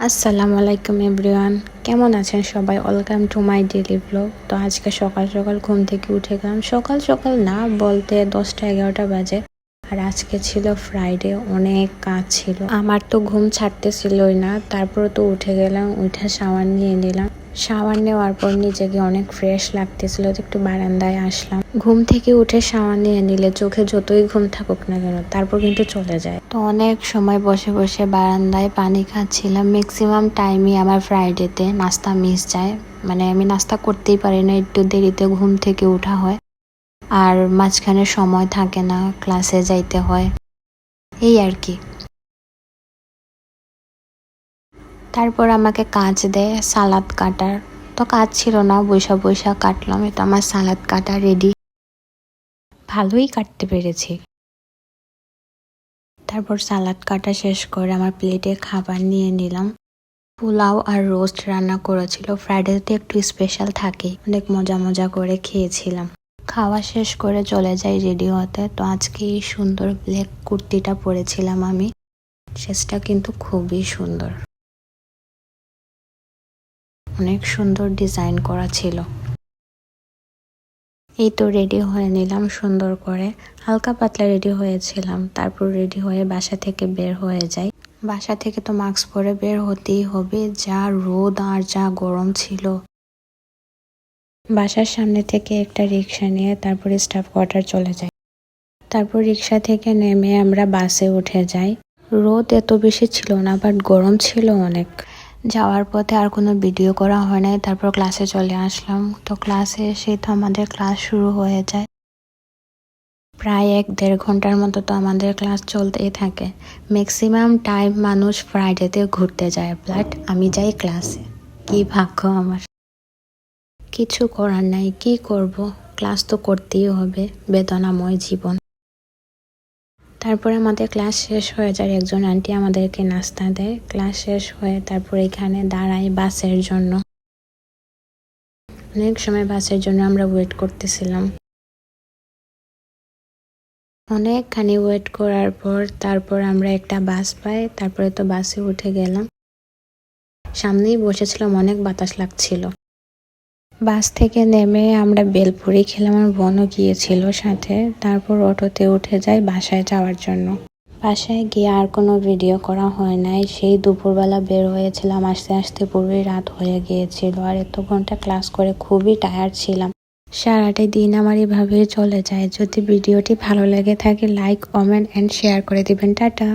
আসসালামু আলাইকুম এভরিওয়ান, কেমন আছেন সবাই? Welcome to my daily blog. তো আজকে সকাল সকাল ঘুম থেকে উঠে গেলাম। সকাল সকাল না বলতে 10টা 11টা বাজে। আর আজকে ছিল ফ্রাইডে, অনেক কাজ ছিল। আমার তো ঘুম ছাড়তেছিলই না। তারপরে তো উঠে গেলাম, উঠে শাওয়ার নিয়ে নিলাম। শাওয়ার নেওয়ার পর নিজেকে অনেক ফ্রেশ লাগতেছিল, তো একটু বারান্দায় আসলাম। ঘুম থেকে উঠে শাওয়ার নিয়ে নিলে চোখে যতই ঘুম থাকুক না কেন তারপর কিন্তু চলে যায়। তো অনেক সময় বসে বসে বারান্দায় পানি খাচ্ছিলাম। ম্যাক্সিমাম টাইমই আমার ফ্রাইডেতে নাস্তা মিস যায়, মানে আমি নাস্তা করতেই পারি না, একটু দেরিতে ঘুম থেকে ওঠা হয় আর মাঝখানে সময় থাকে না, ক্লাসে যাইতে হয়, এই আর কি। তারপর আমাকে কাজ দেয় সালাদ কাটার। তো কাজ ছিল না, বৈশা বৈশা কাটলাম। এটা আমার সালাদ কাটা রেডি, ভালোই কাটতে পেরেছি। তারপর সালাদ কাটা শেষ করে আমার প্লেটে খাবার নিয়ে নিলাম। পোলাও আর রোস্ট রান্না করেছিল। ফ্রাইডেতে একটু স্পেশাল থাকে, অনেক মজা মজা করে খেয়েছিলাম। খাওয়া শেষ করে চলে যাই রেডি হতে। তো আজকে এই সুন্দর ব্ল্যাক কুর্তিটা পরেছিলাম আমি, ড্রেসটা কিন্তু খুবই সুন্দর, অনেক সুন্দর ডিজাইন করা ছিল। এই তো রেডি হয়ে নিলাম সুন্দর করে, হালকা পাতলা রেডি হয়েছিলাম। তারপর রেডি হয়ে বাসা থেকে বের হয়ে যাই। বাসা থেকে তো মাস্ক পরে বের হতেই হবে, যা রোদ আর যা গরম ছিল। বাসার সামনে থেকে একটা রিক্সা নিয়ে তারপরে স্টাফ কোয়ার্টার চলে যাই। তারপর রিক্সা থেকে নেমে আমরা বাসে উঠে যাই। রোদ এত বেশি ছিল না, বাট গরম ছিল অনেক। যাওয়ার পথে আর কোনো ভিডিও করা হয় নাই। তারপর ক্লাসে চলে আসলাম। তো ক্লাসে এসে তো আমাদের ক্লাস শুরু হয়ে যায়। প্রায় 1-1.5 ঘন্টার মতো তো আমাদের ক্লাস চলতেই থাকে। ম্যাক্সিমাম টাইম মানুষ ফ্রাইডেতে ঘুরতে যায়, বাট আমি যাই ক্লাসে। কি ভাগ্য আমার! কিছু করার নাই, কি করব, ক্লাস তো করতেই হবে, বেদনাময় জীবন। তারপরে আমাদের ক্লাস শেষ হয়ে যায়, একজন আন্টি আমাদেরকে নাস্তা দেয়। ক্লাস শেষ হয়ে তারপর এখানে দাঁড়াই বাসের জন্য। অনেক সময় বাসের জন্য আমরা ওয়েট করতেছিলাম। অনেকখানি ওয়েট করার পর তারপর আমরা একটা বাস পাই। তারপরে তো বাসে উঠে গেলাম। সামনেই বসেছিলাম, অনেক বাতাস লাগছিল। বাস থেকে নেমে আমরা বেলপুরি খেলাম, আমার বোনও গিয়েছিল সাথে। তারপর অটোতে উঠে যাই বাসায় যাওয়ার জন্য। বাসায় গিয়ে আর কোনো ভিডিও করা হয় নাই। সেই দুপুরবেলা বের হয়েছিলাম, আস্তে আস্তে পুরোই রাত হয়ে গিয়েছিল। আর এত ঘন্টা ক্লাস করে খুবই টায়ার্ড ছিলাম। সারাটা দিন আমার এভাবেই চলে যায়। যদি ভিডিওটি ভালো লেগে থাকে লাইক, কমেন্ট অ্যান্ড শেয়ার করে দিবেন। টাটা।